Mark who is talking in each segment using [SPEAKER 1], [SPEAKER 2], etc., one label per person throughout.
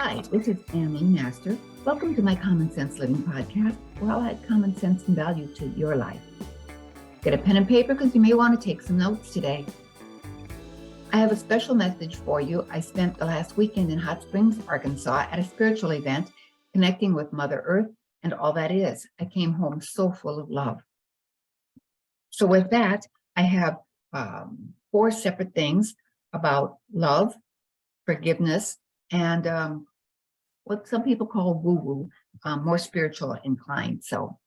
[SPEAKER 1] Hi, this is LeMaster. Welcome to my Common Sense Living podcast, where I'll add common sense and value to your life. Get a pen and paper because you may want to take some notes today. I have a special message for you. I spent the last weekend in Hot Springs, Arkansas at a spiritual event, connecting with Mother Earth and all that is. I came home so full of love. So with that, I have 4 separate things about love, forgiveness, and what some people call woo-woo, more spiritual inclined. So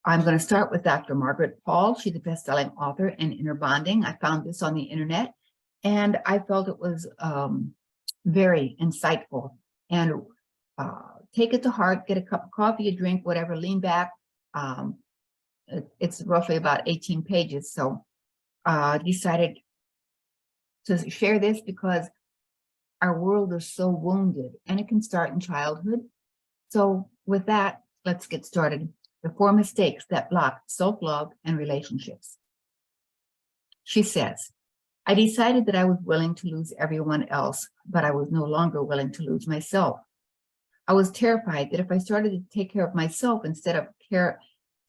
[SPEAKER 1] I'm going to start with Dr. Margaret Paul. She's a best-selling author in Inner Bonding. I found this on the internet, and I felt it was very insightful. And take it to heart, get a cup of coffee, a drink, whatever, lean back. It's roughly about 18 pages. So I decided to share this because our world is so wounded, and it can start in childhood. So with that, let's get started. The 4 mistakes that block self-love and relationships. She says, I decided that I was willing to lose everyone else, but I was no longer willing to lose myself. I was terrified that if I started to take care of myself instead of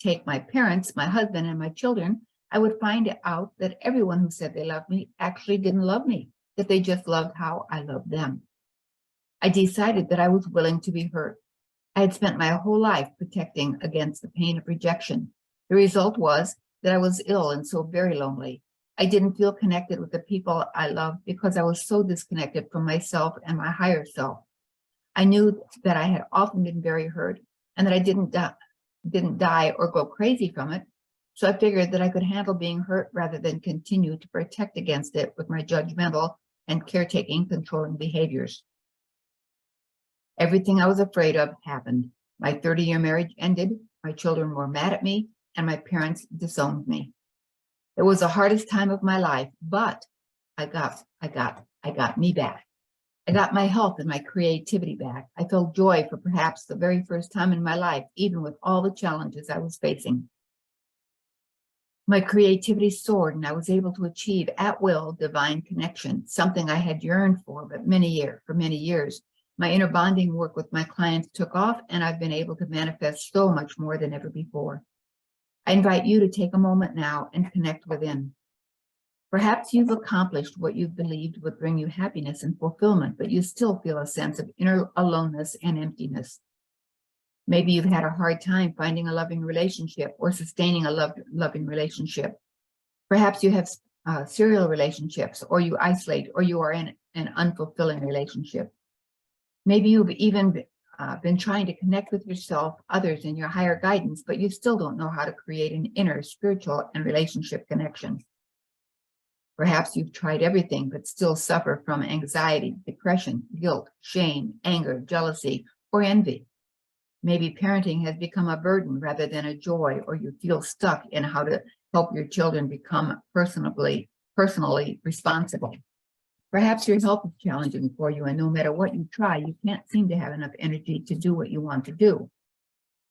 [SPEAKER 1] take my parents, my husband, and my children, I would find out that everyone who said they loved me actually didn't love me, that they just loved how I loved them. I decided that I was willing to be hurt. I had spent my whole life protecting against the pain of rejection. The result was that I was ill and so very lonely. I didn't feel connected with the people I loved because I was so disconnected from myself and my higher self. I knew that I had often been very hurt and that I didn't die or go crazy from it. So I figured that I could handle being hurt rather than continue to protect against it with my judgmental and caretaking, controlling behaviors. Everything I was afraid of happened. My 30-year marriage ended, my children were mad at me, and my parents disowned me. It was the hardest time of my life, but I got me back. I got my health and my creativity back. I felt joy for perhaps the very first time in my life, even with all the challenges I was facing. My creativity soared, and I was able to achieve at will divine connection, something I had yearned for for many years. My inner bonding work with my clients took off, and I've been able to manifest so much more than ever before. I invite you to take a moment now and connect within. Perhaps you've accomplished what you believed would bring you happiness and fulfillment, but you still feel a sense of inner aloneness and emptiness. Maybe you've had a hard time finding a loving relationship or sustaining a loving relationship. Perhaps you have serial relationships, or you isolate, or you are in an unfulfilling relationship. Maybe you've even been trying to connect with yourself, others, and your higher guidance, but you still don't know how to create an inner spiritual and relationship connection. Perhaps you've tried everything, but still suffer from anxiety, depression, guilt, shame, anger, jealousy, or envy. Maybe parenting has become a burden rather than a joy, or you feel stuck in how to help your children become personally responsible. Perhaps your health is challenging for you, and no matter what you try, you can't seem to have enough energy to do what you want to do.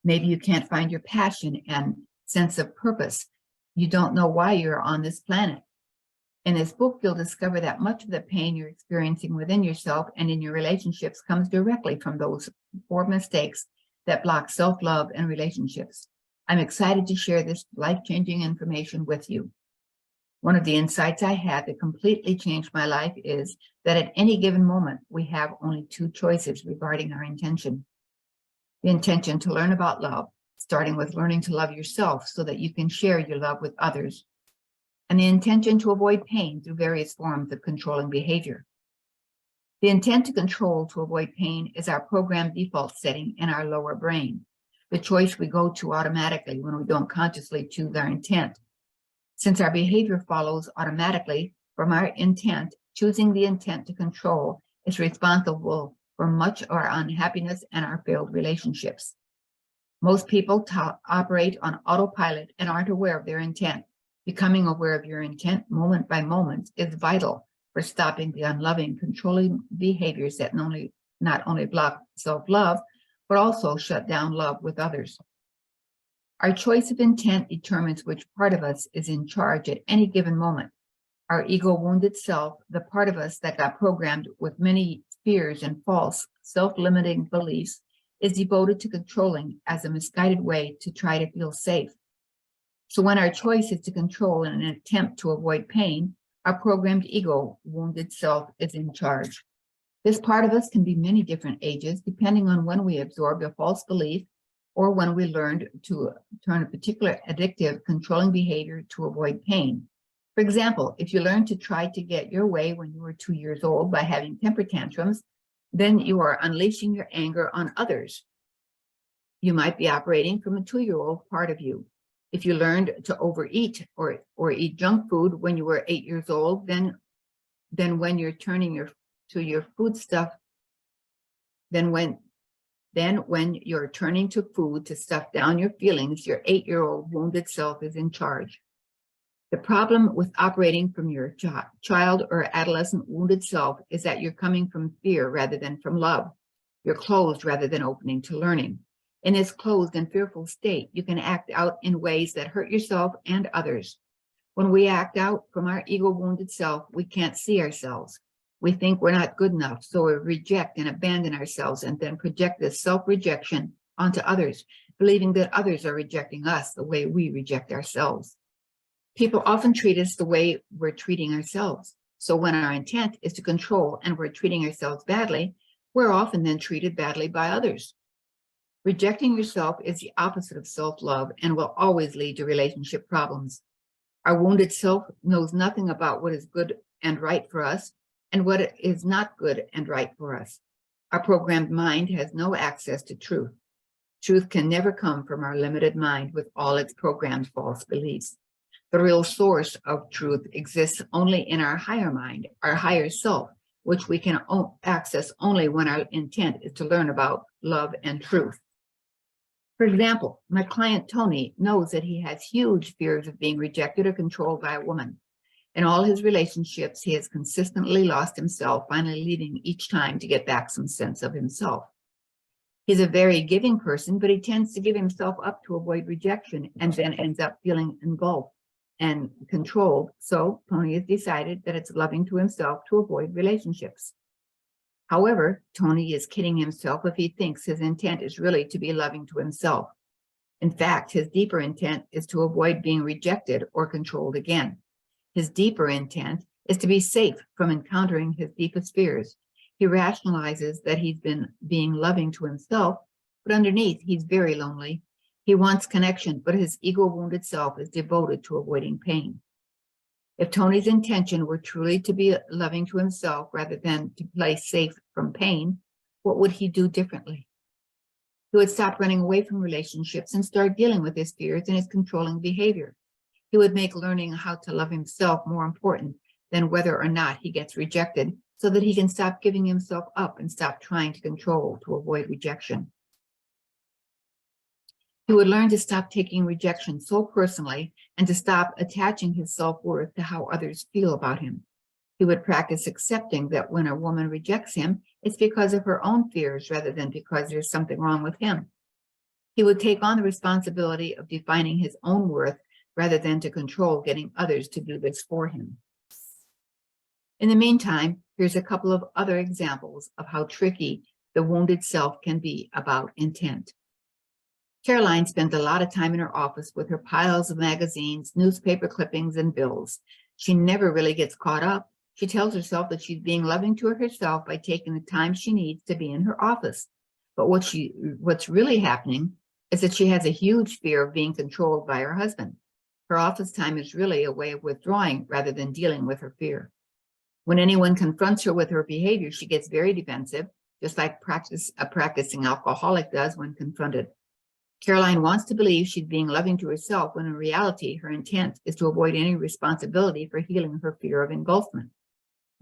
[SPEAKER 1] Maybe you can't find your passion and sense of purpose. You don't know why you're on this planet. In this book, you'll discover that much of the pain you're experiencing within yourself and in your relationships comes directly from those 4 mistakes that block self-love and relationships. I'm excited to share this life-changing information with you. One of the insights I had that completely changed my life is that at any given moment, we have only 2 choices regarding our intention. The intention to learn about love, starting with learning to love yourself so that you can share your love with others, and the intention to avoid pain through various forms of controlling behavior. The intent to control to avoid pain is our programmed default setting in our lower brain, the choice we go to automatically when we don't consciously choose our intent. Since our behavior follows automatically from our intent, choosing the intent to control is responsible for much of our unhappiness and our failed relationships. Most people operate on autopilot and aren't aware of their intent. Becoming aware of your intent moment by moment is vital for stopping the unloving, controlling behaviors that not only block self-love, but also shut down love with others. Our choice of intent determines which part of us is in charge at any given moment. Our ego-wounded self, the part of us that got programmed with many fears, and false, self-limiting beliefs is devoted to controlling as a misguided way to try to feel safe. So when our choice is to control in an attempt to avoid pain, our programmed ego, wounded self, is in charge. This part of us can be many different ages, depending on when we absorbed a false belief or when we learned to turn a particular addictive, controlling behavior to avoid pain. For example, if you learned to try to get your way when you were 2 years old by having temper tantrums, then you are unleashing your anger on others. You might be operating from a 2-year-old part of you. If you learned to overeat or eat junk food when you were 8 years old, then when you're turning to your food stuff, when you're turning to food to stuff down your feelings, your 8-year-old wounded self is in charge. The problem with operating from your child or adolescent wounded self is that you're coming from fear rather than from love. You're closed rather than opening to learning. In this closed and fearful state, you can act out in ways that hurt yourself and others. When we act out from our ego-wounded self, we can't see ourselves. We think we're not good enough, so we reject and abandon ourselves and then project this self-rejection onto others, believing that others are rejecting us the way we reject ourselves. People often treat us the way we're treating ourselves. So when our intent is to control and we're treating ourselves badly, we're often then treated badly by others. Rejecting yourself is the opposite of self-love and will always lead to relationship problems. Our wounded self knows nothing about what is good and right for us and what is not good and right for us. Our programmed mind has no access to truth. Truth can never come from our limited mind with all its programmed false beliefs. The real source of truth exists only in our higher mind, our higher self, which we can access only when our intent is to learn about love and truth. For example, my client Tony knows that he has huge fears of being rejected or controlled by a woman. In all his relationships, he has consistently lost himself, finally leaving each time to get back some sense of himself. He's a very giving person, but he tends to give himself up to avoid rejection and then ends up feeling engulfed and controlled. So Tony has decided that it's loving to himself to avoid relationships. However, Tony is kidding himself if he thinks his intent is really to be loving to himself. In fact, his deeper intent is to avoid being rejected or controlled again. His deeper intent is to be safe from encountering his deepest fears. He rationalizes that he's been being loving to himself, but underneath, he's very lonely. He wants connection, but his ego-wounded self is devoted to avoiding pain. If Tony's intention were truly to be loving to himself rather than to play safe from pain, what would he do differently? He would stop running away from relationships and start dealing with his fears and his controlling behavior. He would make learning how to love himself more important than whether or not he gets rejected, so that he can stop giving himself up and stop trying to control to avoid rejection. He would learn to stop taking rejection so personally and to stop attaching his self-worth to how others feel about him. He would practice accepting that when a woman rejects him, it's because of her own fears rather than because there's something wrong with him. He would take on the responsibility of defining his own worth rather than to control getting others to do this for him. In the meantime, here's a couple of other examples of how tricky the wounded self can be about intent. Caroline spends a lot of time in her office with her piles of magazines, newspaper clippings, and bills. She never really gets caught up. She tells herself that she's being loving to herself by taking the time she needs to be in her office. But what's really happening is that she has a huge fear of being controlled by her husband. Her office time is really a way of withdrawing rather than dealing with her fear. When anyone confronts her with her behavior, she gets very defensive, just like a practicing alcoholic does when confronted. Caroline wants to believe she's being loving to herself when in reality, her intent is to avoid any responsibility for healing her fear of engulfment.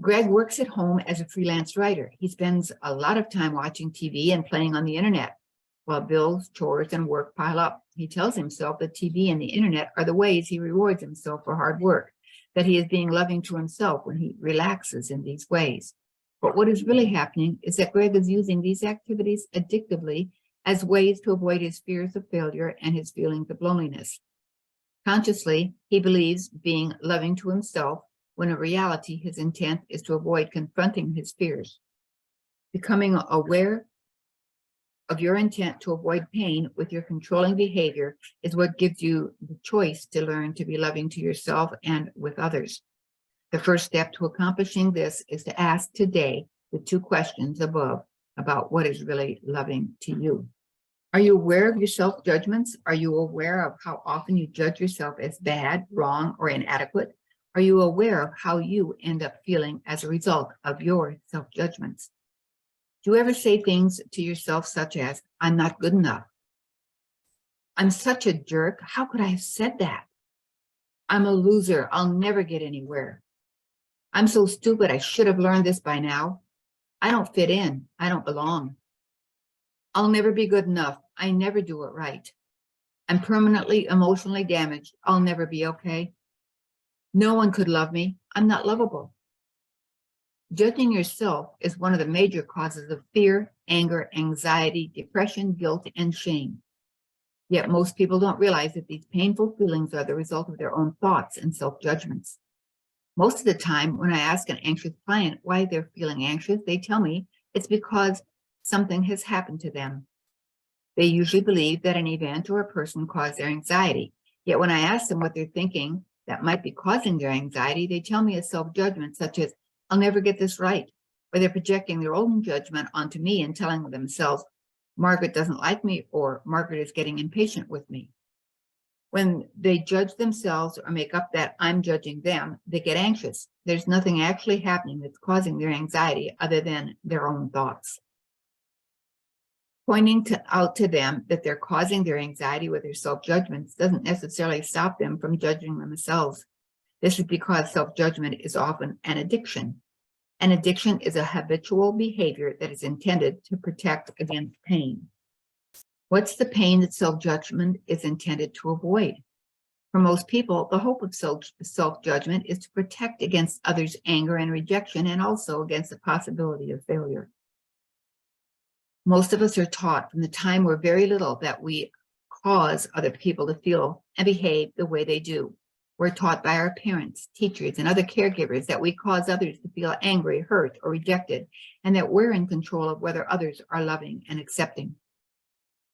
[SPEAKER 1] Greg works at home as a freelance writer. He spends a lot of time watching TV and playing on the internet. While bills, chores, and work pile up, he tells himself that TV and the internet are the ways he rewards himself for hard work, that he is being loving to himself when he relaxes in these ways. But what is really happening is that Greg is using these activities addictively as ways to avoid his fears of failure and his feelings of loneliness. Consciously, he believes being loving to himself when in reality his intent is to avoid confronting his fears. Becoming aware of your intent to avoid pain with your controlling behavior is what gives you the choice to learn to be loving to yourself and with others. The first step to accomplishing this is to ask today the 2 questions above about what is really loving to you. Are you aware of your self-judgments? Are you aware of how often you judge yourself as bad, wrong, or inadequate? Are you aware of how you end up feeling as a result of your self-judgments? Do you ever say things to yourself such as, I'm not good enough? I'm such a jerk. How could I have said that? I'm a loser. I'll never get anywhere. I'm so stupid. I should have learned this by now. I don't fit in. I don't belong. I'll never be good enough. I never do it right. I'm permanently emotionally damaged. I'll never be okay. No one could love me. I'm not lovable. Judging yourself is one of the major causes of fear, anger, anxiety, depression, guilt, and shame. Yet most people don't realize that these painful feelings are the result of their own thoughts and self-judgments. Most of the time, when I ask an anxious client why they're feeling anxious, they tell me it's because something has happened to them. They usually believe that an event or a person caused their anxiety. Yet when I ask them what they're thinking that might be causing their anxiety, they tell me a self-judgment such as, I'll never get this right. Or they're projecting their own judgment onto me and telling themselves, Margaret doesn't like me, or Margaret is getting impatient with me. When they judge themselves or make up that I'm judging them, they get anxious. There's nothing actually happening that's causing their anxiety other than their own thoughts. Pointing out to them that they're causing their anxiety with their self-judgments doesn't necessarily stop them from judging themselves. This is because self-judgment is often an addiction. An addiction is a habitual behavior that is intended to protect against pain. What's the pain that self-judgment is intended to avoid? For most people, the hope of self-judgment is to protect against others' anger and rejection, and also against the possibility of failure. Most of us are taught from the time we're very little that we cause other people to feel and behave the way they do. We're taught by our parents, teachers, and other caregivers that we cause others to feel angry, hurt, or rejected, and that we're in control of whether others are loving and accepting.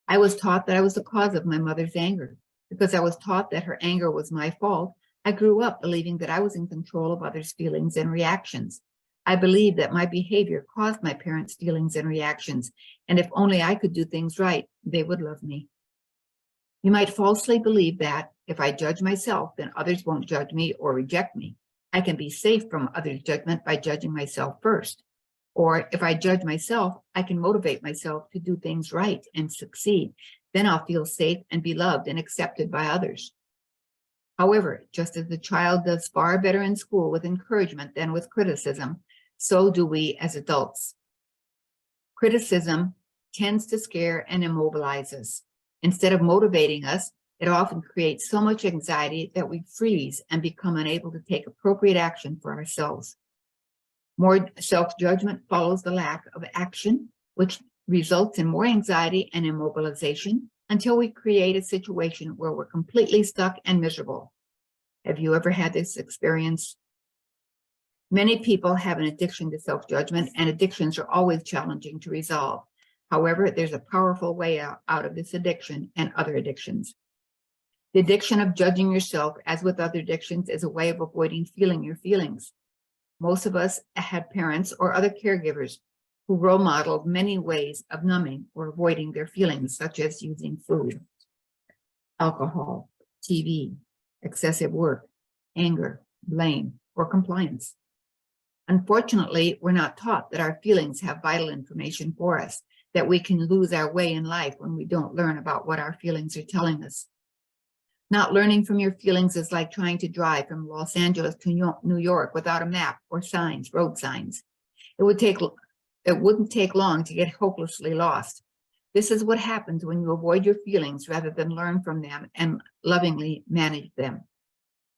[SPEAKER 1] I was taught that I was the cause of my mother's anger. Because I was taught that her anger was my fault, I grew up believing that I was in control of others' feelings and reactions. I believed that my behavior caused my parents' feelings and reactions, and if only I could do things right, they would love me. You might falsely believe that if I judge myself, then others won't judge me or reject me. I can be safe from others' judgment by judging myself first. Or if I judge myself, I can motivate myself to do things right and succeed. Then I'll feel safe and be loved and accepted by others. However, just as the child does far better in school with encouragement than with criticism, so do we as adults. Criticism tends to scare and immobilize us. Instead of motivating us, it often creates so much anxiety that we freeze and become unable to take appropriate action for ourselves. More self-judgment follows the lack of action, which results in more anxiety and immobilization until we create a situation where we're completely stuck and miserable. Have you ever had this experience? Many people have an addiction to self-judgment, and addictions are always challenging to resolve. However, there's a powerful way out of this addiction and other addictions. The addiction of judging yourself, as with other addictions, is a way of avoiding feeling your feelings. Most of us had parents or other caregivers who role modeled many ways of numbing or avoiding their feelings, such as using food, alcohol, TV, excessive work, anger, blame, or compliance. Unfortunately, we're not taught that our feelings have vital information for us, that we can lose our way in life when we don't learn about what our feelings are telling us. Not learning from your feelings is like trying to drive from Los Angeles to New York without a map or signs, road signs. It wouldn't take long to get hopelessly lost. This is what happens when you avoid your feelings rather than learn from them and lovingly manage them.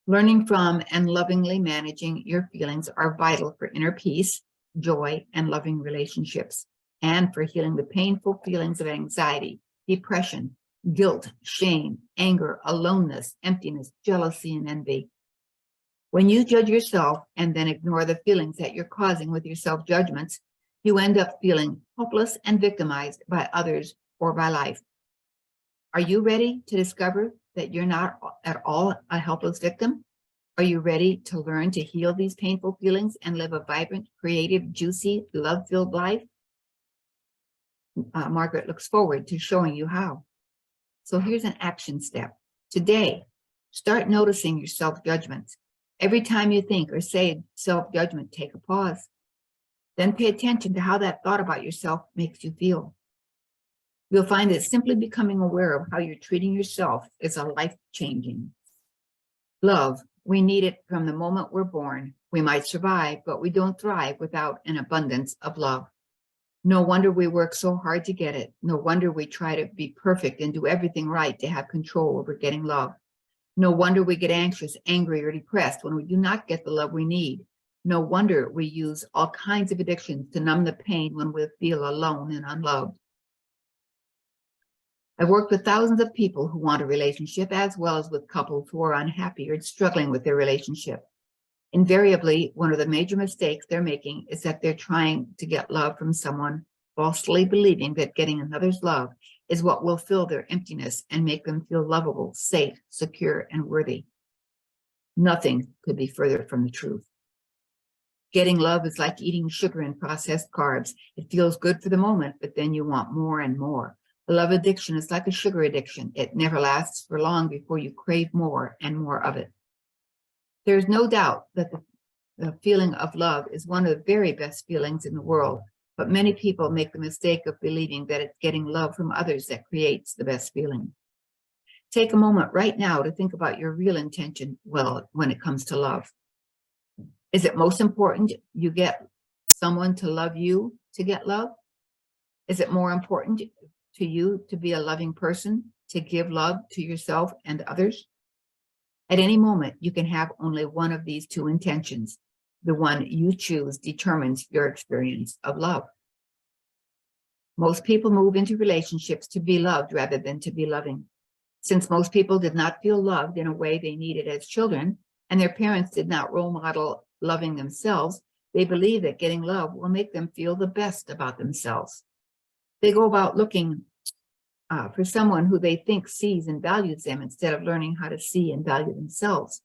[SPEAKER 1] Learning from and lovingly managing your feelings are vital for inner peace, joy, and loving relationships, and for healing the painful feelings of anxiety, depression, guilt, shame, anger, aloneness, emptiness, jealousy, and envy. When you judge yourself and then ignore the feelings that you're causing with your self-judgments, You end up feeling helpless and victimized by others or by life. Are you ready to discover that you're not at all a helpless victim? Are you ready to learn to heal these painful feelings and live a vibrant, creative, juicy, love-filled life? Margaret looks forward to showing you how. So here's an action step. Today, start noticing your self-judgments. Every time you think or say self-judgment, take a pause. Then pay attention to how that thought about yourself makes you feel. You'll find that simply becoming aware of how you're treating yourself is a life-changing. Love, we need it from the moment we're born. We might survive, but we don't thrive without an abundance of love. No wonder we work so hard to get it. No wonder we try to be perfect and do everything right to have control over getting love. No wonder we get anxious, angry, or depressed when we do not get the love we need. No wonder we use all kinds of addictions to numb the pain when we feel alone and unloved. I've worked with thousands of people who want a relationship, as well as with couples who are unhappy or struggling with their relationship. Invariably, one of the major mistakes they're making is that they're trying to get love from someone, falsely believing that getting another's love is what will fill their emptiness and make them feel lovable, safe, secure, and worthy. Nothing could be further from the truth. Getting love is like eating sugar and processed carbs. It feels good for the moment, but then you want more and more. A love addiction is like a sugar addiction. It never lasts for long before you crave more and more of it. There's no doubt that the feeling of love is one of the very best feelings in the world, but many people make the mistake of believing that it's getting love from others that creates the best feeling. Take a moment right now to think about your real intention, when it comes to love. Is it most important you get someone to love you to get love? Is it more important to you to be a loving person, to give love to yourself and others? At any moment, you can have only one of these two intentions. The one you choose determines your experience of love. Most people move into relationships to be loved rather than to be loving. Since most people did not feel loved in a way they needed as children, and their parents did not role model loving themselves, they believe that getting love will make them feel the best about themselves. They go about looking for someone who they think sees and values them instead of learning how to see and value themselves.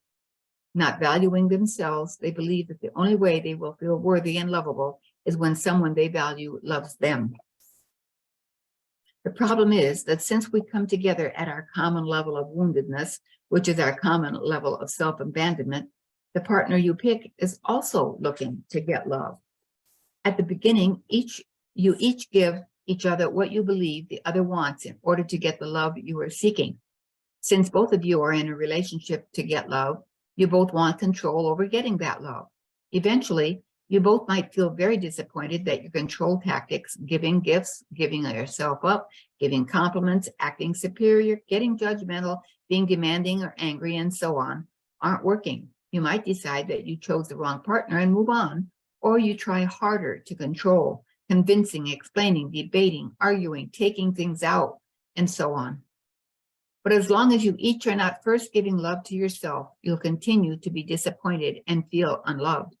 [SPEAKER 1] Not valuing themselves, they believe that the only way they will feel worthy and lovable is when someone they value loves them. The problem is that since we come together at our common level of woundedness, which is our common level of self-abandonment, the partner you pick is also looking to get love. At the beginning, you each give each other what you believe the other wants in order to get the love you are seeking. Since both of you are in a relationship to get love, you both want control over getting that love. Eventually, you both might feel very disappointed that your control tactics, giving gifts, giving yourself up, giving compliments, acting superior, getting judgmental, being demanding or angry, and so on, aren't working. You might decide that you chose the wrong partner and move on, or you try harder to control, convincing, explaining, debating, arguing, taking things out, and so on. But as long as you each are not first giving love to yourself, you'll continue to be disappointed and feel unloved.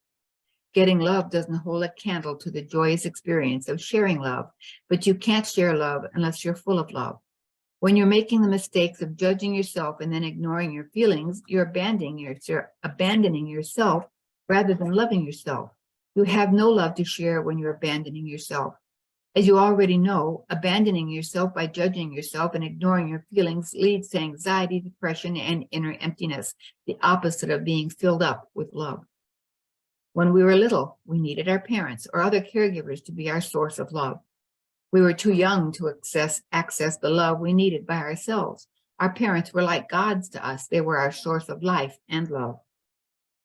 [SPEAKER 1] Getting love doesn't hold a candle to the joyous experience of sharing love, but you can't share love unless you're full of love. When you're making the mistakes of judging yourself and then ignoring your feelings, you're abandoning yourself rather than loving yourself. You have no love to share when you're abandoning yourself. As you already know, abandoning yourself by judging yourself and ignoring your feelings leads to anxiety, depression, and inner emptiness, the opposite of being filled up with love. When we were little, we needed our parents or other caregivers to be our source of love. We were too young to access the love we needed by ourselves. Our parents were like gods to us. They were our source of life and love.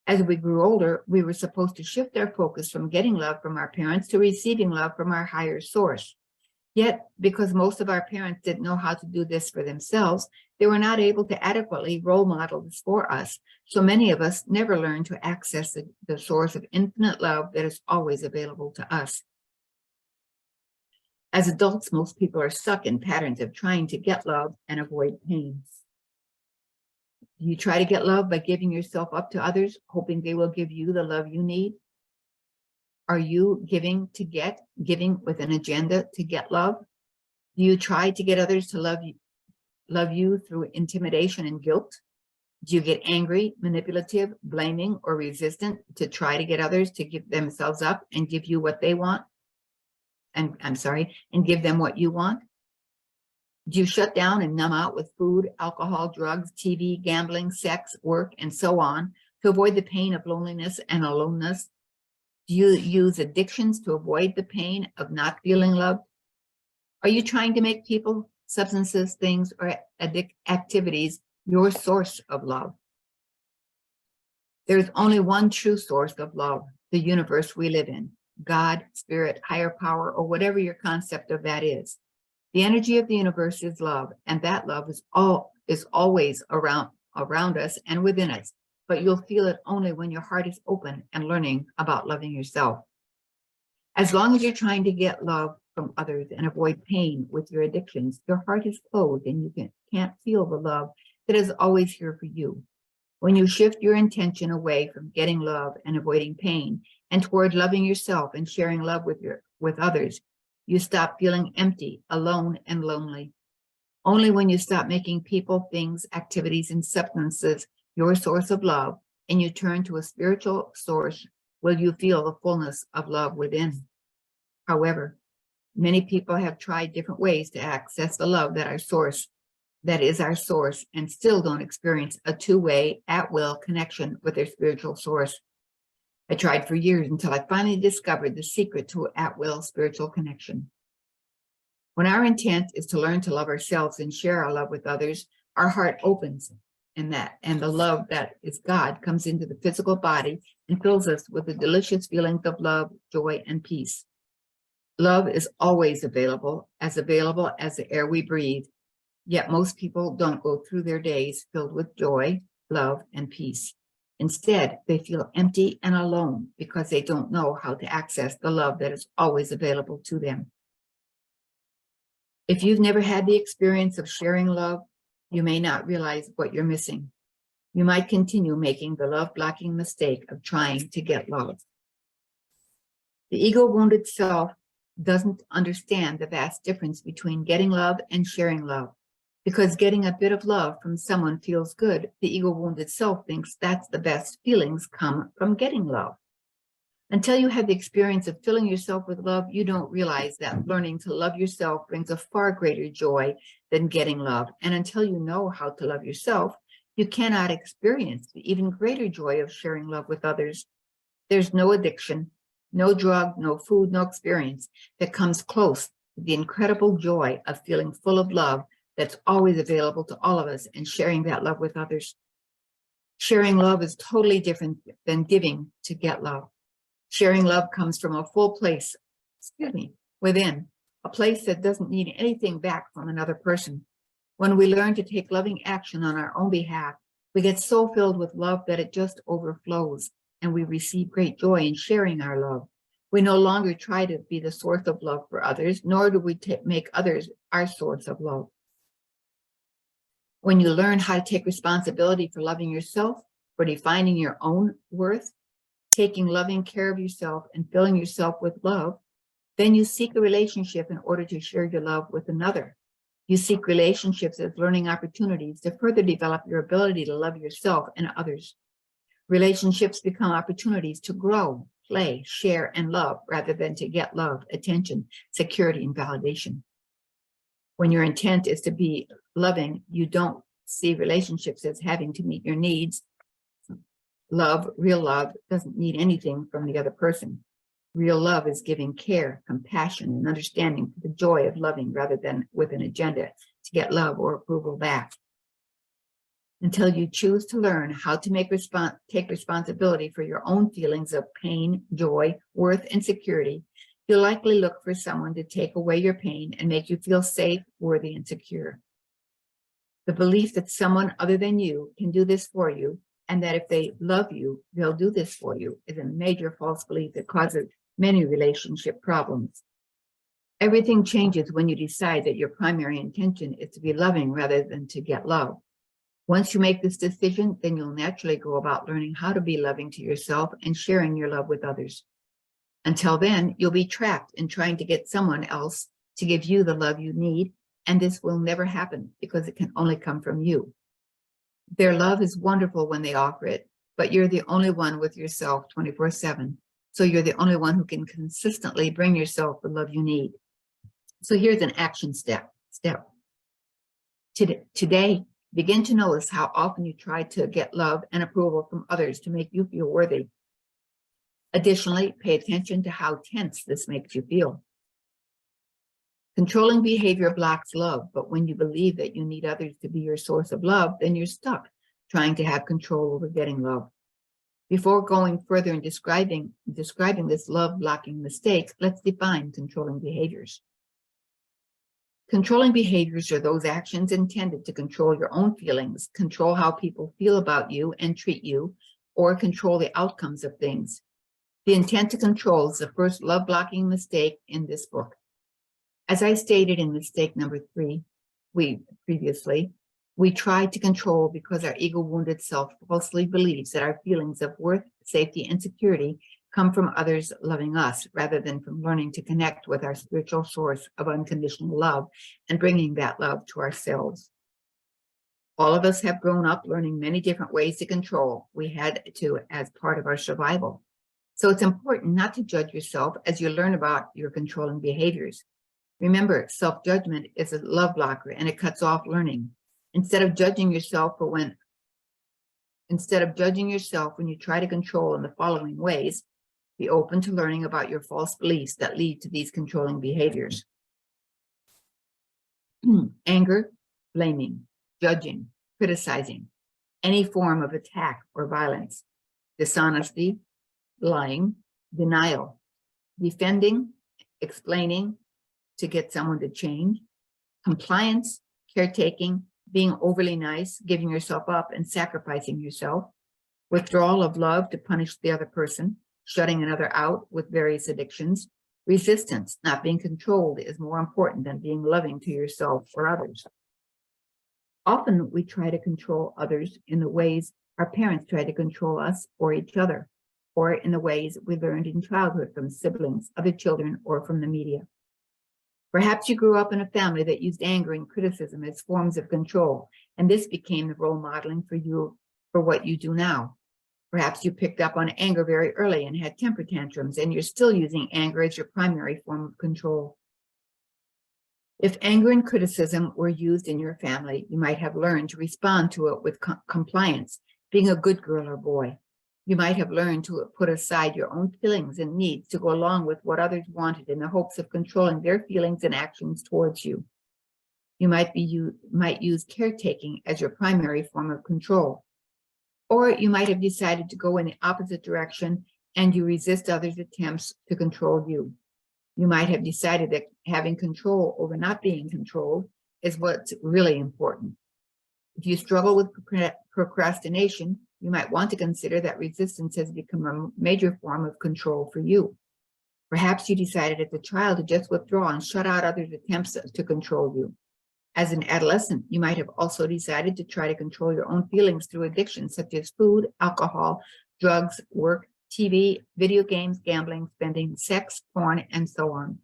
[SPEAKER 1] As we grew older, we were supposed to shift our focus from getting love from our parents to receiving love from our higher source. Yet, because most of our parents didn't know how to do this for themselves, they were not able to adequately role model this for us. So many of us never learned to access the source of infinite love that is always available to us. As adults, most people are stuck in patterns of trying to get love and avoid pain. You try to get love by giving yourself up to others, hoping they will give you the love you need. Are you giving to get, giving with an agenda to get love? Do you try to get others to love you through intimidation and guilt? Do you get angry, manipulative, blaming, or resistant to try to get others to give themselves up and give you what they want? And give them what you want? Do you shut down and numb out with food, alcohol, drugs, TV, gambling, sex, work, and so on to avoid the pain of loneliness and aloneness? Do you use addictions to avoid the pain of not feeling loved? Are you trying to make people, substances, things, or activities your source of love? There's only one true source of love, the universe we live in, God, spirit, higher power, or whatever your concept of that is. The energy of the universe is love, and that love is always around us and within us, but you'll feel it only when your heart is open and learning about loving yourself. As long as you're trying to get love from others and avoid pain with your addictions, your heart is closed and you can't feel the love that is always here for you. When you shift your intention away from getting love and avoiding pain and toward loving yourself and sharing love with others, you stop feeling empty, alone, and lonely. Only when you stop making people, things, activities, and substances your source of love and you turn to a spiritual source will you feel the fullness of love within. However, many people have tried different ways to access the love that is our source, and still don't experience a two-way, at-will connection with their spiritual source. I tried for years until I finally discovered the secret to at-will spiritual connection. When our intent is to learn to love ourselves and share our love with others, our heart opens, and the love that is God comes into the physical body and fills us with the delicious feelings of love, joy, and peace. Love is always available as the air we breathe. Yet most people don't go through their days filled with joy, love, and peace. Instead, they feel empty and alone because they don't know how to access the love that is always available to them. If you've never had the experience of sharing love, you may not realize what you're missing. You might continue making the love-blocking mistake of trying to get love. The ego-wounded self doesn't understand the vast difference between getting love and sharing love. Because getting a bit of love from someone feels good, the ego-wounded self thinks that's the best feelings come from getting love. Until you have the experience of filling yourself with love, you don't realize that learning to love yourself brings a far greater joy than getting love. And until you know how to love yourself, you cannot experience the even greater joy of sharing love with others. There's no addiction, no drug, no food, no experience that comes close to the incredible joy of feeling full of love that's always available to all of us and sharing that love with others. Sharing love is totally different than giving to get love. Sharing love comes from a full place, within, a place that doesn't need anything back from another person. When we learn to take loving action on our own behalf, we get so filled with love that it just overflows, and we receive great joy in sharing our love. We no longer try to be the source of love for others, nor do we make others our source of love. When you learn how to take responsibility for loving yourself, for defining your own worth, taking loving care of yourself and filling yourself with love, then you seek a relationship in order to share your love with another. You seek relationships as learning opportunities to further develop your ability to love yourself and others. Relationships become opportunities to grow, play, share, and love rather than to get love, attention, security, and validation. When your intent is to be loving, you don't see relationships as having to meet your needs. Love, real love, doesn't need anything from the other person. Real love is giving care, compassion, and understanding for the joy of loving rather than with an agenda to get love or approval back. Until you choose to learn how to take responsibility for your own feelings of pain, joy, worth, and security, you'll likely look for someone to take away your pain and make you feel safe, worthy, and secure. The belief that someone other than you can do this for you, and that if they love you, they'll do this for you, is a major false belief that causes many relationship problems. Everything changes when you decide that your primary intention is to be loving rather than to get love. Once you make this decision, then you'll naturally go about learning how to be loving to yourself and sharing your love with others. Until then, you'll be trapped in trying to get someone else to give you the love you need, and this will never happen because it can only come from you. Their love is wonderful when they offer it, but you're the only one with yourself 24/7. So you're the only one who can consistently bring yourself the love you need. So here's an action step. Today, begin to notice how often you try to get love and approval from others to make you feel worthy. Additionally, pay attention to how tense this makes you feel. Controlling behavior blocks love, but when you believe that you need others to be your source of love, then you're stuck trying to have control over getting love. Before going further in describing this love-blocking mistake, let's define controlling behaviors. Controlling behaviors are those actions intended to control your own feelings, control how people feel about you and treat you, or control the outcomes of things. The intent to control is the first love-blocking mistake in this book. As I stated in mistake number 3, we try to control because our ego-wounded self falsely believes that our feelings of worth, safety, and security come from others loving us, rather than from learning to connect with our spiritual source of unconditional love and bringing that love to ourselves. All of us have grown up learning many different ways to control. We had to as part of our survival. So it's important not to judge yourself as you learn about your controlling behaviors. Remember, self-judgment is a love blocker and it cuts off learning. Instead of judging yourself when you try to control in the following ways, be open to learning about your false beliefs that lead to these controlling behaviors. Anger, blaming, judging, criticizing, any form of attack or violence, dishonesty, lying, denial, defending, explaining to get someone to change, compliance, caretaking, being overly nice, giving yourself up and sacrificing yourself, withdrawal of love to punish the other person, shutting another out with various addictions, resistance, not being controlled is more important than being loving to yourself or others. Often we try to control others in the ways our parents tried to control us or each other, or in the ways we learned in childhood from siblings, other children, or from the media. Perhaps you grew up in a family that used anger and criticism as forms of control, and this became the role modeling for you for what you do now. Perhaps you picked up on anger very early and had temper tantrums, and you're still using anger as your primary form of control. If anger and criticism were used in your family, you might have learned to respond to it with compliance, being a good girl or boy. You might have learned to put aside your own feelings and needs to go along with what others wanted in the hopes of controlling their feelings and actions towards you. You might use caretaking as your primary form of control. Or you might have decided to go in the opposite direction and you resist others' attempts to control you. You might have decided that having control over not being controlled is what's really important. If you struggle with procrastination, you might want to consider that resistance has become a major form of control for you. Perhaps you decided as a child to just withdraw and shut out others' attempts to control you. As an adolescent, you might have also decided to try to control your own feelings through addictions such as food, alcohol, drugs, work, TV, video games, gambling, spending, sex, porn, and so on.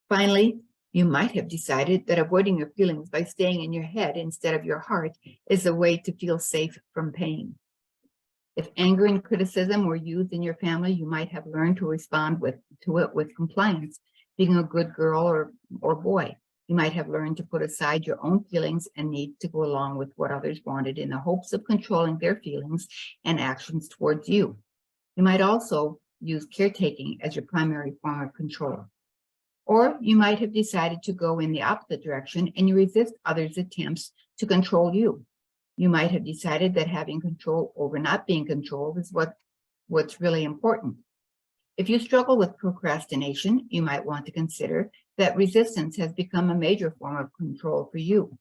[SPEAKER 1] Finally, you might have decided that avoiding your feelings by staying in your head instead of your heart is a way to feel safe from pain. If anger and criticism were used in your family, you might have learned to respond to it with compliance, being a good girl or boy. You might have learned to put aside your own feelings and needs to go along with what others wanted in the hopes of controlling their feelings and actions towards you. You might also use caretaking as your primary form of control. Or you might have decided to go in the opposite direction and you resist others' attempts to control you. You might have decided that having control over not being controlled is what's really important. If you struggle with procrastination, you might want to consider that resistance has become a major form of control for you.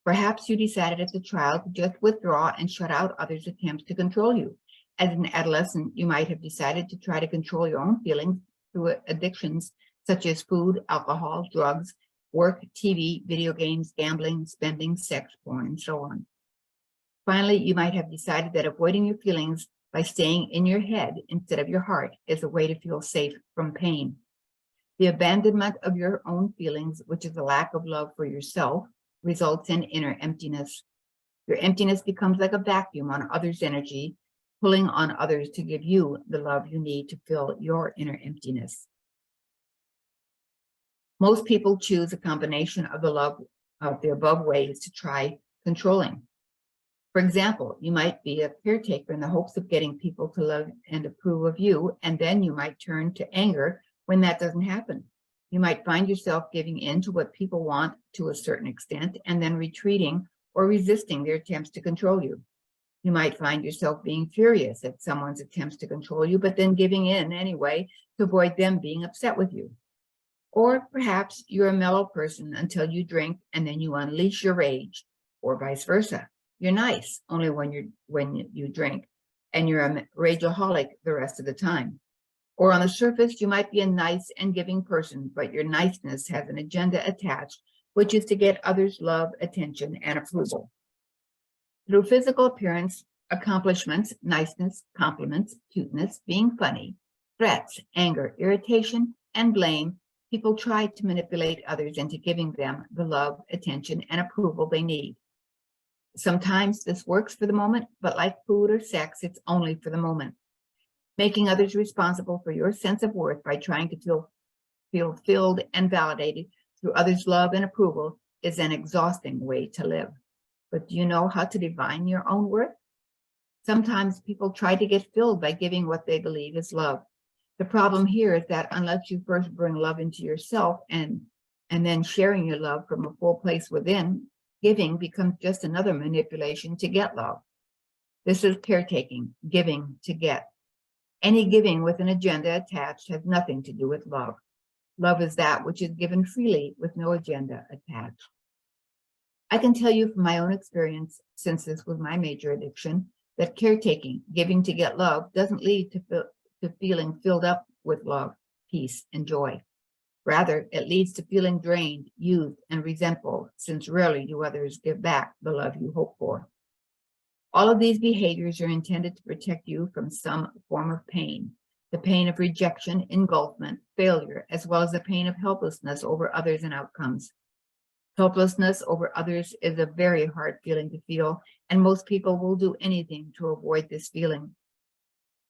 [SPEAKER 1] Perhaps you decided as a child to just withdraw and shut out others' attempts to control you. As an adolescent, you might have decided to try to control your own feelings through addictions such as food, alcohol, drugs, work, TV, video games, gambling, spending, sex, porn, and so on. Finally, you might have decided that avoiding your feelings by staying in your head instead of your heart is a way to feel safe from pain. The abandonment of your own feelings, which is a lack of love for yourself, results in inner emptiness. Your emptiness becomes like a vacuum on others' energy, pulling on others to give you the love you need to fill your inner emptiness. Most people choose a combination of the above ways to try controlling. For example, you might be a caretaker in the hopes of getting people to love and approve of you, and then you might turn to anger when that doesn't happen. You might find yourself giving in to what people want to a certain extent and then retreating or resisting their attempts to control you. You might find yourself being furious at someone's attempts to control you, but then giving in anyway to avoid them being upset with you. Or perhaps you're a mellow person until you drink and then you unleash your rage, or vice versa. You're nice only when you drink, and you're a rageaholic the rest of the time. Or on the surface, you might be a nice and giving person, but your niceness has an agenda attached, which is to get others' love, attention, and approval. Through physical appearance, accomplishments, niceness, compliments, cuteness, being funny, threats, anger, irritation, and blame, people try to manipulate others into giving them the love, attention, and approval they need. Sometimes this works for the moment, but like food or sex, it's only for the moment. Making others responsible for your sense of worth by trying to feel filled and validated through others' love and approval is an exhausting way to live. But do you know how to define your own worth? Sometimes people try to get filled by giving what they believe is love. The problem here is that unless you first bring love into yourself and then sharing your love from a full place within, giving becomes just another manipulation to get love. This is caretaking, giving to get. Any giving with an agenda attached has nothing to do with love. Love is that which is given freely with no agenda attached. I can tell you from my own experience, since this was my major addiction, that caretaking, giving to get love, doesn't lead to feeling filled up with love, peace, and joy. Rather, it leads to feeling drained, used, and resentful, since rarely do others give back the love you hope for. All of these behaviors are intended to protect you from some form of pain, the pain of rejection, engulfment, failure, as well as the pain of helplessness over others and outcomes. Helplessness over others is a very hard feeling to feel, and most people will do anything to avoid this feeling.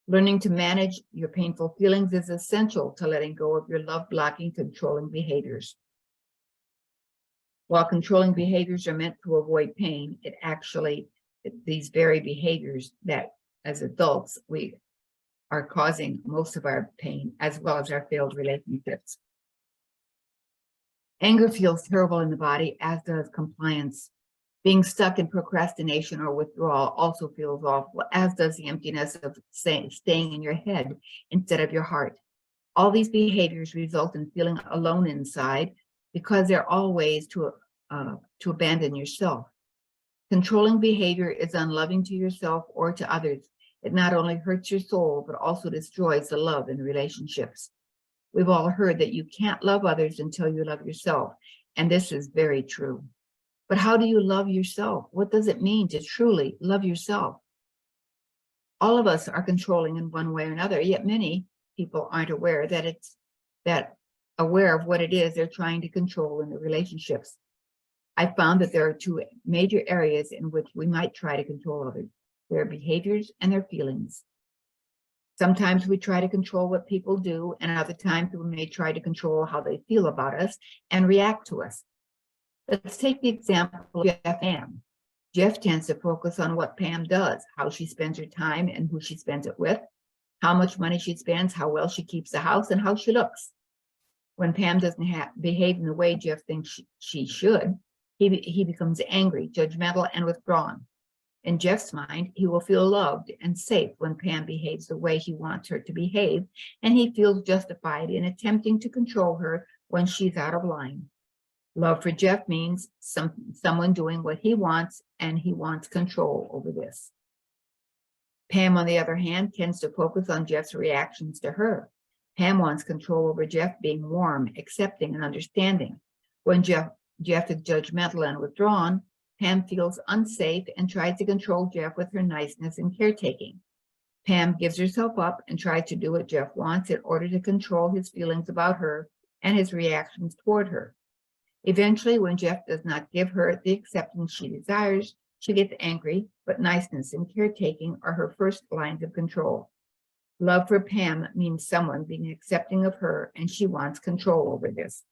[SPEAKER 1] Learning to manage your painful feelings is essential to letting go of your love-blocking, controlling behaviors. While controlling behaviors are meant to avoid pain, these very behaviors that as adults we are causing most of our pain, as well as our failed relationships. Anger feels terrible in the body, as does compliance. Being stuck in procrastination or withdrawal also feels awful, as does the emptiness of staying in your head instead of your heart. All these behaviors result in feeling alone inside because they're all ways to abandon yourself. Controlling behavior is unloving to yourself or to others. It not only hurts your soul, but also destroys the love in relationships. We've all heard that you can't love others until you love yourself, and this is very true. But how do you love yourself? What does it mean to truly love yourself? All of us are controlling in one way or another, yet many people aren't aware aware of what it is they're trying to control in the relationships. I found that there are two major areas in which we might try to control others: their behaviors and their feelings. Sometimes we try to control what people do, and other times we may try to control how they feel about us and react to us. Let's take the example of Jeff and Pam. Jeff tends to focus on what Pam does, how she spends her time and who she spends it with, how much money she spends, how well she keeps the house, and how she looks. When Pam doesn't behave in the way Jeff thinks she should, he becomes angry, judgmental, and withdrawn. In Jeff's mind, he will feel loved and safe when Pam behaves the way he wants her to behave, and he feels justified in attempting to control her when she's out of line. Love for Jeff means someone doing what he wants, and he wants control over this. Pam, on the other hand, tends to focus on Jeff's reactions to her. Pam wants control over Jeff being warm, accepting, and understanding. When Jeff is judgmental and withdrawn, Pam feels unsafe and tries to control Jeff with her niceness and caretaking. Pam gives herself up and tries to do what Jeff wants in order to control his feelings about her and his reactions toward her. Eventually, when Jeff does not give her the acceptance she desires, she gets angry, but niceness and caretaking are her first lines of control. Love for Pam means someone being accepting of her, and she wants control over this.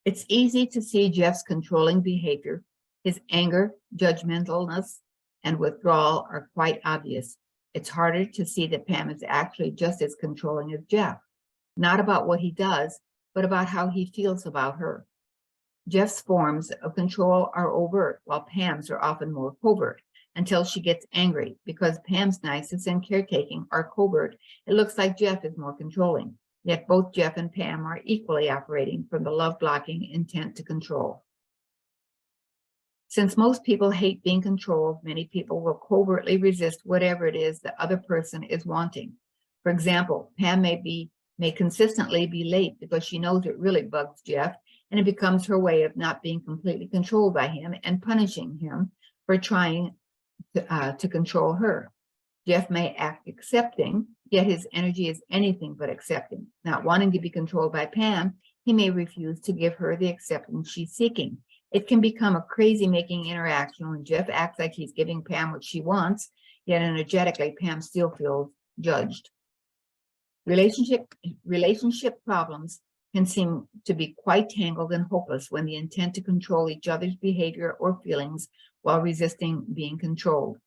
[SPEAKER 1] It's easy to see Jeff's controlling behavior. His anger, judgmentalness, and withdrawal are quite obvious. It's harder to see that Pam is actually just as controlling as Jeff, not about what he does, but about how he feels about her. Jeff's forms of control are overt, while Pam's are often more covert, until she gets angry. Because Pam's niceness and caretaking are covert, it looks like Jeff is more controlling. Yet both Jeff and Pam are equally operating from the love-blocking intent to control. Since most people hate being controlled, many people will covertly resist whatever it is the other person is wanting. For example, Pam may consistently be late because she knows it really bugs Jeff, and it becomes her way of not being completely controlled by him and punishing him for trying to control her. Jeff may act accepting, yet his energy is anything but accepting. Not wanting to be controlled by Pam, he may refuse to give her the acceptance she's seeking. It can become a crazy-making interaction when Jeff acts like he's giving Pam what she wants, yet energetically Pam still feels judged. Relationship problems can seem to be quite tangled and hopeless when the intent to control each other's behavior or feelings while resisting being controlled.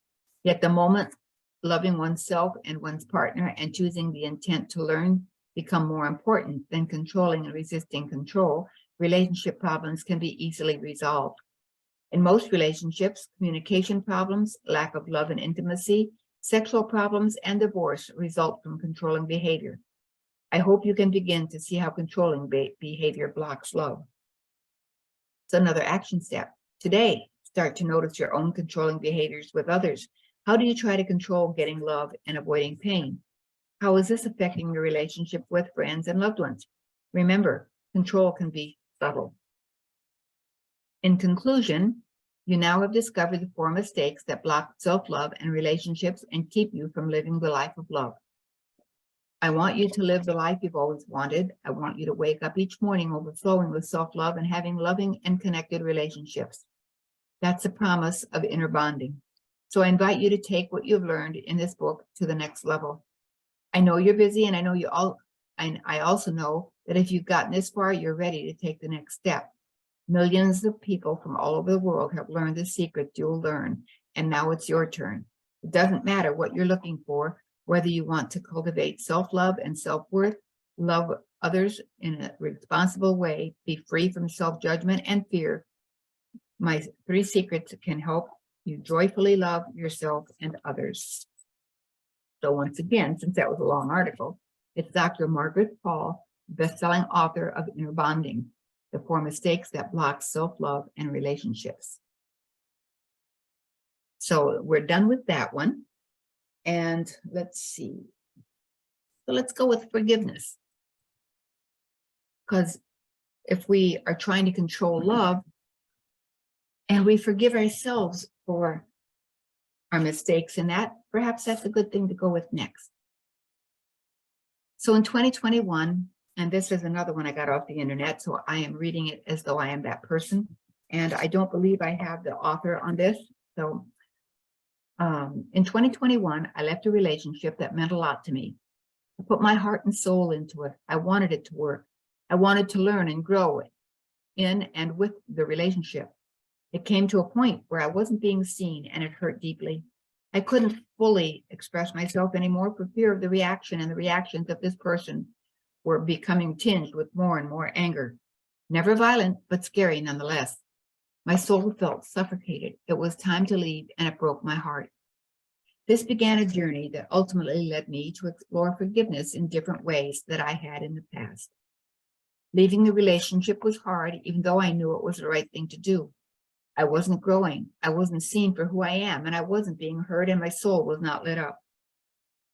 [SPEAKER 1] Yet the moment loving oneself and one's partner and choosing the intent to learn become more important than controlling and resisting control, relationship problems can be easily resolved. In most relationships, communication problems, lack of love and intimacy, sexual problems, and divorce result from controlling behavior. I hope you can begin to see how controlling behavior blocks love. So another action step. Today, start to notice your own controlling behaviors with others. How do you try to control getting love and avoiding pain? How is this affecting your relationship with friends and loved ones? Remember, control can be subtle. In conclusion, you now have discovered the 4 mistakes that block self-love and relationships and keep you from living the life of love. I want you to live the life you've always wanted. I want you to wake up each morning overflowing with self-love and having loving and connected relationships. That's the promise of inner bonding. So I invite you to take what you've learned in this book to the next level. I know you're busy, and I know I also know that if you've gotten this far, you're ready to take the next step. Millions of people from all over the world have learned the secret you'll learn, and now it's your turn. It doesn't matter what you're looking for, whether you want to cultivate self-love and self-worth, love others in a responsible way, be free from self-judgment and fear. My 3 secrets can help you joyfully love yourself and others. So once again, since that was a long article, it's Dr. Margaret Paul, best-selling author of Inner Bonding, the 4 mistakes that block self-love and relationships. So we're done with that one. And let's see. So let's go with forgiveness. Because if we are trying to control love and we forgive ourselves for our mistakes in that, perhaps that's a good thing to go with next. So in 2021, and this is another one I got off the internet, so I am reading it as though I am that person. And I don't believe I have the author on this. So in 2021, I left a relationship that meant a lot to me. I put my heart and soul into it. I wanted it to work. I wanted to learn and grow in and with the relationship. It came to a point where I wasn't being seen, and it hurt deeply. I couldn't fully express myself anymore for fear of the reaction, and the reactions of this person were becoming tinged with more and more anger. Never violent, but scary nonetheless. My soul felt suffocated. It was time to leave, and it broke my heart. This began a journey that ultimately led me to explore forgiveness in different ways that I had in the past. Leaving the relationship was hard, even though I knew it was the right thing to do. I wasn't growing. I wasn't seen for who I am, and I wasn't being heard, and my soul was not lit up.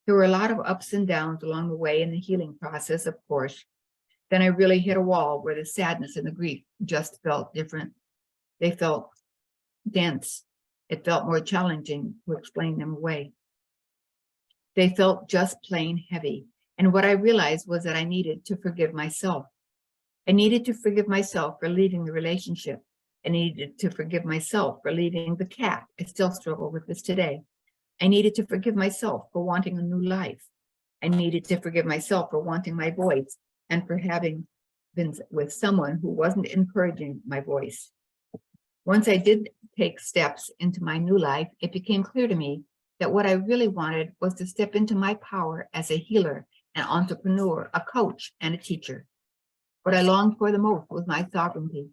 [SPEAKER 1] There were a lot of ups and downs along the way in the healing process, of course. Then I really hit a wall where the sadness and the grief just felt different. They felt dense. It felt more challenging to explain them away. They felt just plain heavy. And what I realized was that I needed to forgive myself. I needed to forgive myself for leaving the relationship. I needed to forgive myself for leaving the cat. I still struggle with this today. I needed to forgive myself for wanting a new life. I needed to forgive myself for wanting my voice and for having been with someone who wasn't encouraging my voice. Once I did take steps into my new life, it became clear to me that what I really wanted was to step into my power as a healer, an entrepreneur, a coach, and a teacher. What I longed for the most was my sovereignty.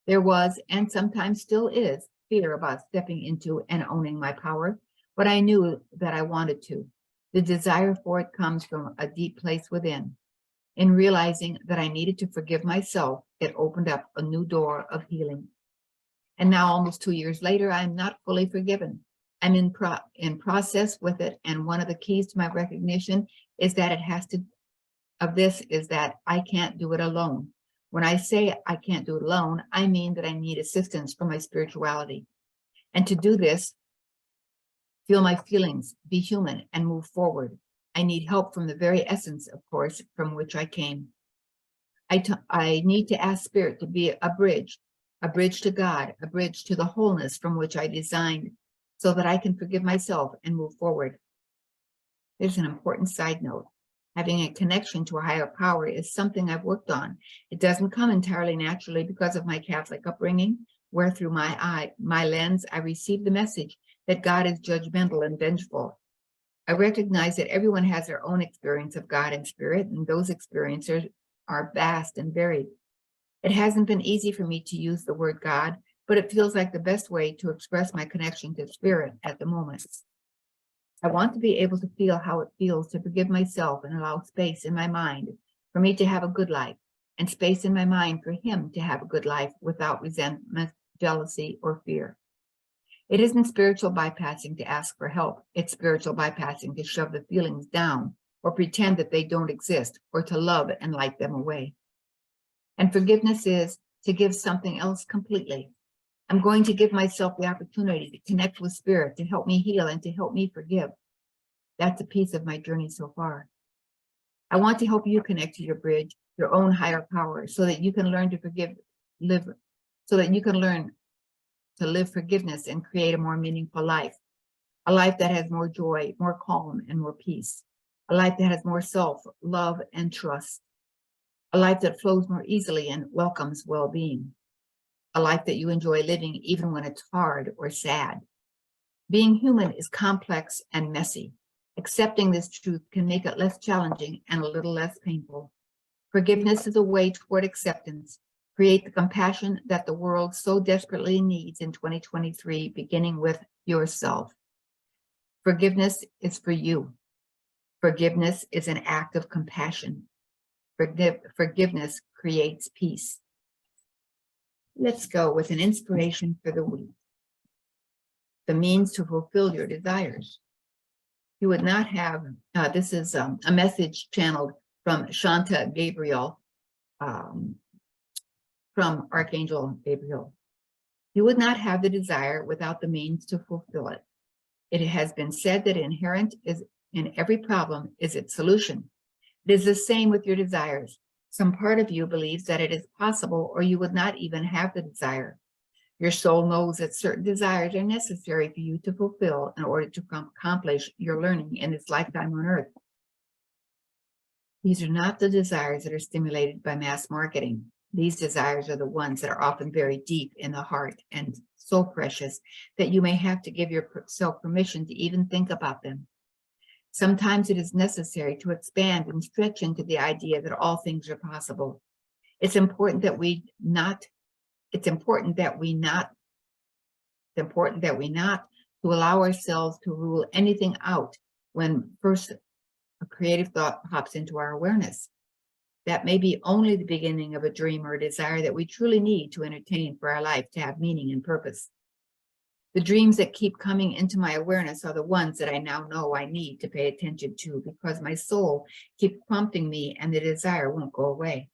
[SPEAKER 1] There was, and sometimes still is, fear about stepping into and owning my power, but I knew that I wanted to. The desire for it comes from a deep place within. In realizing that I needed to forgive myself, it opened up a new door of healing. And now, almost 2 years later, I'm not fully forgiven. I'm in process with it, and one of the keys to my recognition is that that I can't do it alone. When I say I can't do it alone, I mean that I need assistance from my spirituality. And to do this, feel my feelings, be human, and move forward. I need help from the very essence, of course, from which I came. I need to ask Spirit to be a bridge to God, a bridge to the wholeness from which I designed, so that I can forgive myself and move forward. There's an important side note. Having a connection to a higher power is something I've worked on. It doesn't come entirely naturally because of my Catholic upbringing, where through my lens, I received the message that God is judgmental and vengeful. I recognize that everyone has their own experience of God and Spirit, and those experiences are vast and varied. It hasn't been easy for me to use the word God, but it feels like the best way to express my connection to Spirit at the moment. I want to be able to feel how it feels to forgive myself and allow space in my mind for me to have a good life, and space in my mind for him to have a good life without resentment, jealousy, or fear. It isn't spiritual bypassing to ask for help. It's spiritual bypassing to shove the feelings down or pretend that they don't exist, or to love and light them away. And forgiveness is to give something else completely. I'm going to give myself the opportunity to connect with Spirit to help me heal and to help me forgive. That's a piece of my journey so far. I want to help you connect to your bridge, your own higher power, so that you can learn to live forgiveness and create a more meaningful life. A life that has more joy, more calm, and more peace. A life that has more self, love, and trust. A life that flows more easily and welcomes well-being. A life that you enjoy living even when it's hard or sad. Being human is complex and messy. Accepting this truth can make it less challenging and a little less painful. Forgiveness is a way toward acceptance. Create the compassion that the world so desperately needs in 2023, beginning with yourself. Forgiveness is for you. Forgiveness is an act of compassion. Forgiveness creates peace. Let's go with an inspiration for the week. The means to fulfill your desires. You would not have, this is a message channeled from Shanta Gabriel, from Archangel Gabriel. You would not have the desire without the means to fulfill it. It has been said that inherent is in every problem is its solution. It is the same with your desires. Some part of you believes that it is possible, or you would not even have the desire. Your soul knows that certain desires are necessary for you to fulfill in order to accomplish your learning in this lifetime on earth. These are not the desires that are stimulated by mass marketing. These desires are the ones that are often very deep in the heart and so precious that you may have to give yourself permission to even think about them. Sometimes it is necessary to expand and stretch into the idea that all things are possible. It's important that we not to allow ourselves to rule anything out when first a creative thought pops into our awareness. That may be only the beginning of a dream or a desire that we truly need to entertain for our life to have meaning and purpose. The dreams that keep coming into my awareness are the ones that I now know I need to pay attention to, because my soul keeps prompting me and the desire won't go away.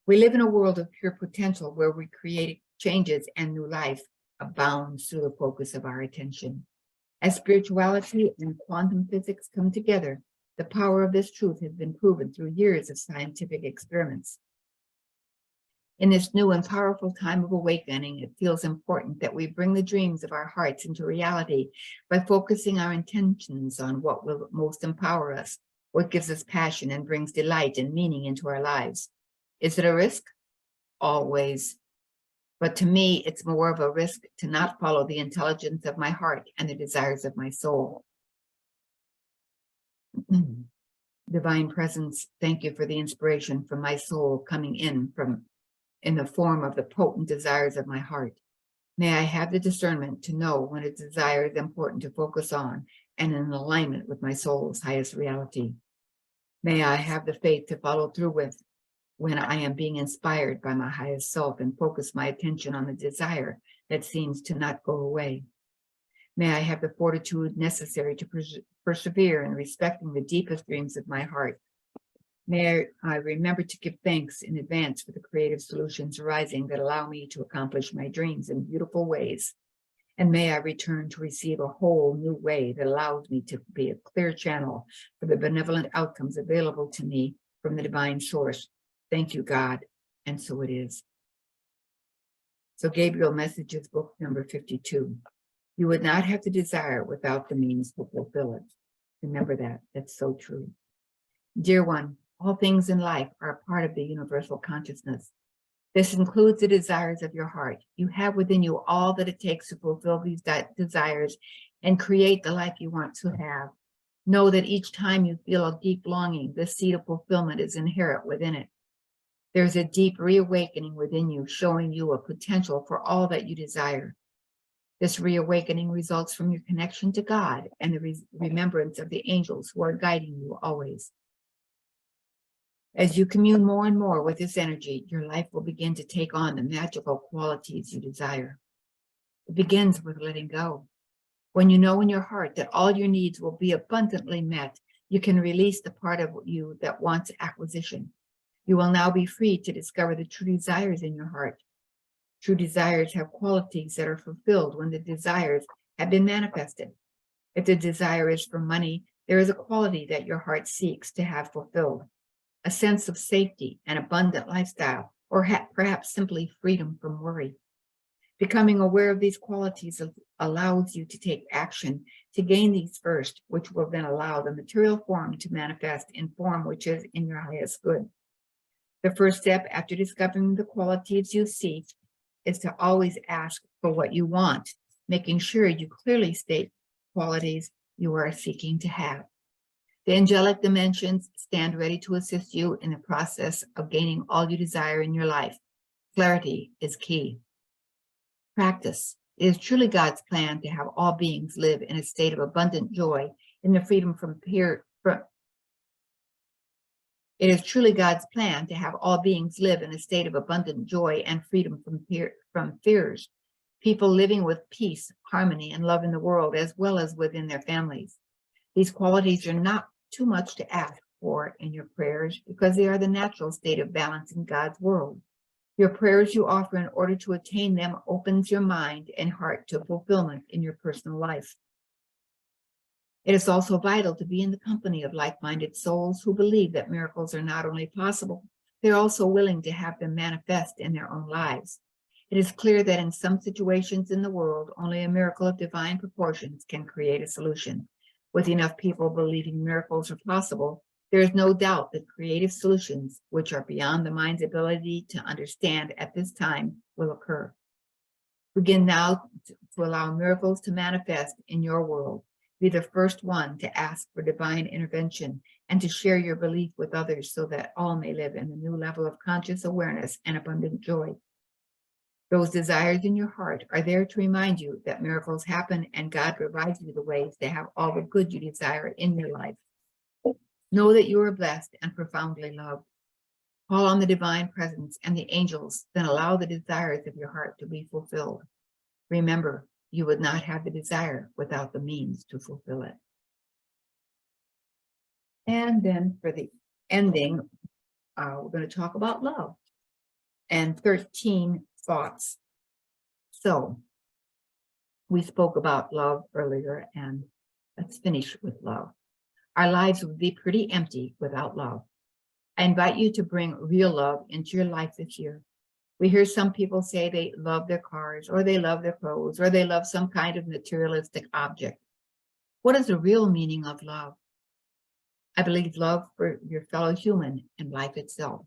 [SPEAKER 1] We live in a world of pure potential where we create changes and new life abounds through the focus of our attention. As spirituality and quantum physics come together, the power of this truth has been proven through years of scientific experiments. In this new and powerful time of awakening, it feels important that we bring the dreams of our hearts into reality by focusing our intentions on what will most empower us, what gives us passion and brings delight and meaning into our lives. Is it a risk? Always. But to me, it's more of a risk to not follow the intelligence of my heart and the desires of my soul. Divine Presence, thank you for the inspiration from my soul coming in the form of the potent desires of my heart. May I have the discernment to know when a desire is important to focus on and in alignment with my soul's highest reality. May I have the faith to follow through with when I am being inspired by my highest self and focus my attention on the desire that seems to not go away. May I have the fortitude necessary to persevere in respecting the deepest dreams of my heart. May I remember to give thanks in advance for the creative solutions arising that allow me to accomplish my dreams in beautiful ways. And may I return to receive a whole new way that allows me to be a clear channel for the benevolent outcomes available to me from the divine source. Thank you, God. And so it is. So Gabriel Messages, book number 52. You would not have the desire without the means to fulfill it. Remember that. That's so true. Dear one, all things in life are a part of the universal consciousness. This includes the desires of your heart. You have within you all that it takes to fulfill these desires and create the life you want to have. Know that each time you feel a deep longing, this seed of fulfillment is inherent within it. There's a deep reawakening within you, showing you a potential for all that you desire. This reawakening results from your connection to God and the remembrance of the angels who are guiding you always. As you commune more and more with this energy, your life will begin to take on the magical qualities you desire. It begins with letting go. When you know in your heart that all your needs will be abundantly met, you can release the part of you that wants acquisition. You will now be free to discover the true desires in your heart. True desires have qualities that are fulfilled when the desires have been manifested. If the desire is for money, there is a quality that your heart seeks to have fulfilled. A sense of safety, an abundant lifestyle, or perhaps simply freedom from worry. Becoming aware of these qualities allows you to take action to gain these first, which will then allow the material form to manifest in form which is in your highest good. The first step after discovering the qualities you seek is to always ask for what you want, making sure you clearly state qualities you are seeking to have. The angelic dimensions stand ready to assist you in the process of gaining all you desire in your life. Clarity is key. Practice. It is truly God's plan to have all beings live in a state of abundant joy in the freedom from fear. It is truly God's plan to have all beings live in a state of abundant joy and freedom from fears. People living with peace, harmony, and love in the world, as well as within their families. These qualities are not too much to ask for in your prayers because they are the natural state of balance in God's world. Your prayers you offer in order to attain them opens your mind and heart to fulfillment in your personal life. It is also vital to be in the company of like-minded souls who believe that miracles are not only possible, they're also willing to have them manifest in their own lives. It is clear that in some situations in the world, only a miracle of divine proportions can create a solution. With enough people believing miracles are possible, there is no doubt that creative solutions, which are beyond the mind's ability to understand at this time, will occur. Begin now to allow miracles to manifest in your world. Be the first one to ask for divine intervention and to share your belief with others so that all may live in a new level of conscious awareness and abundant joy. Those desires in your heart are there to remind you that miracles happen and God provides you the ways to have all the good you desire in your life. Know that you are blessed and profoundly loved. Call on the divine presence and the angels, then allow the desires of your heart to be fulfilled. Remember, you would not have the desire without the means to fulfill it. And then for the ending, we're going to talk about love and 13 thoughts. So We spoke about love earlier, and let's finish with love. Our lives would be pretty empty without love. I invite you to bring real love into your life this year. We hear some people say they love their cars, or they love their clothes, or they love some kind of materialistic object. What is the real meaning of love? I believe love for your fellow human and life itself.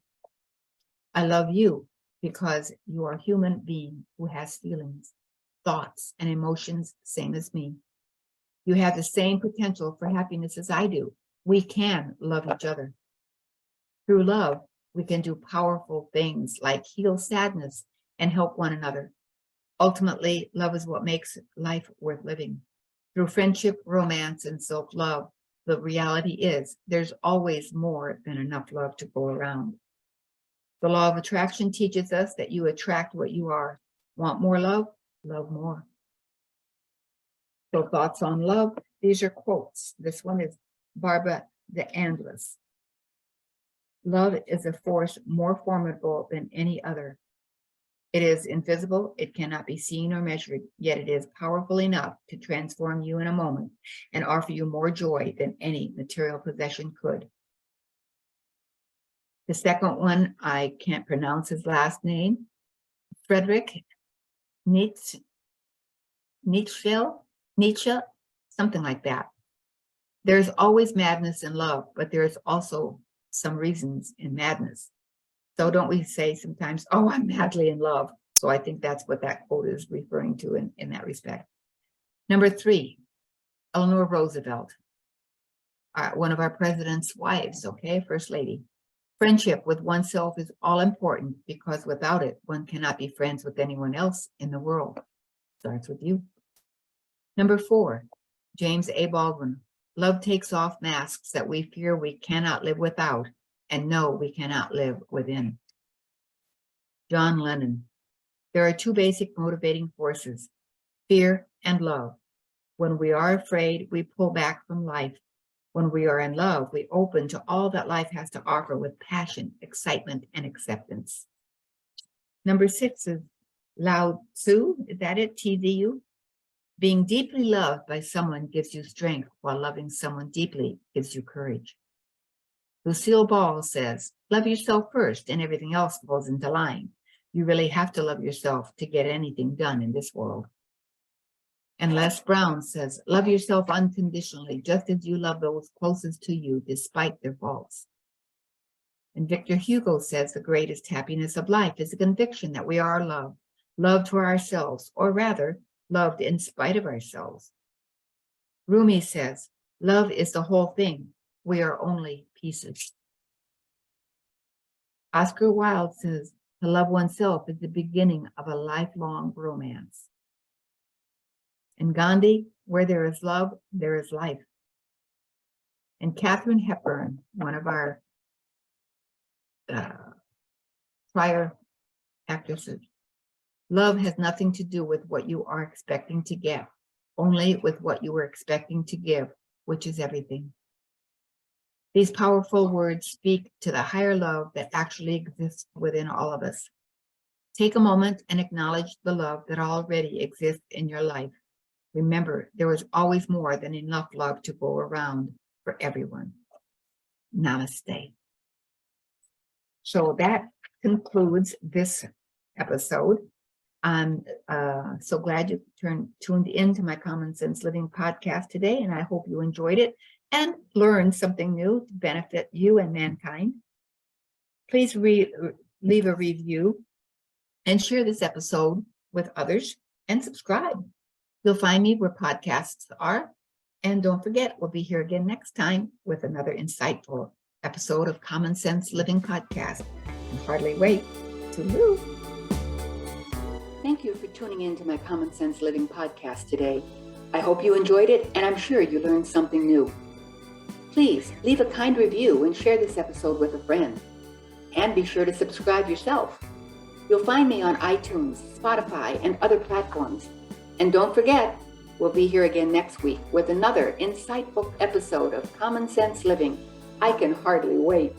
[SPEAKER 1] I love you because you are a human being who has feelings, thoughts, and emotions, same as me. You have the same potential for happiness as I do. We can love each other. Through love, we can do powerful things like heal sadness and help one another. Ultimately, love is what makes life worth living. Through friendship, romance, and self-love, the reality is there's always more than enough love to go around. The law of attraction teaches us that you attract what you are. Want more love? Love more. So thoughts on love, these are quotes. This one is Barbara the Andress. Love is a force more formidable than any other. It is invisible, it cannot be seen or measured, yet it is powerful enough to transform you in a moment and offer you more joy than any material possession could. The second one, I can't pronounce his last name, Friedrich Nietzsche, something like that. There's always madness in love, but there's also some reasons in madness. So don't we say sometimes, oh, I'm madly in love. So I think that's what that quote is referring to in that respect. Number 3, Eleanor Roosevelt, one of our president's wives, okay, First Lady. Friendship with oneself is all important because without it, one cannot be friends with anyone else in the world. Starts with you. Number 4, James A. Baldwin. Love takes off masks that we fear we cannot live without and know we cannot live within. John Lennon. There are 2 basic motivating forces, fear and love. When we are afraid, we pull back from life. When we are in love, we open to all that life has to offer with passion, excitement, and acceptance. Number 6 is Lao Tzu. Is that it? TZU? Being deeply loved by someone gives you strength, while loving someone deeply gives you courage. Lucille Ball says, love yourself first and everything else falls into line. You really have to love yourself to get anything done in this world. And Les Brown says, love yourself unconditionally, just as you love those closest to you, despite their faults. And Victor Hugo says, the greatest happiness of life is the conviction that we are loved, loved for ourselves, or rather, loved in spite of ourselves. Rumi says, love is the whole thing. We are only pieces. Oscar Wilde says, to love oneself is the beginning of a lifelong romance. And Gandhi, where there is love, there is life. And Katharine Hepburn, one of our prior actresses, love has nothing to do with what you are expecting to get, only with what you are expecting to give, which is everything. These powerful words speak to the higher love that actually exists within all of us. Take a moment and acknowledge the love that already exists in your life. Remember, there is always more than enough love to go around for everyone. Namaste. So that concludes this episode. I'm so glad you tuned into my Common Sense Living podcast today, and I hope you enjoyed it and learned something new to benefit you and mankind. Please leave a review and share this episode with others and subscribe. You'll find me where podcasts are. And don't forget, we'll be here again next time with another insightful episode of Common Sense Living Podcast. And hardly wait to move. Thank you for tuning in to my Common Sense Living podcast today. I hope you enjoyed it, and I'm sure you learned something new. Please leave a kind review and share this episode with a friend. And be sure to subscribe yourself. You'll find me on iTunes, Spotify, and other platforms. And don't forget, we'll be here again next week with another insightful episode of Common Sense Living. I can hardly wait.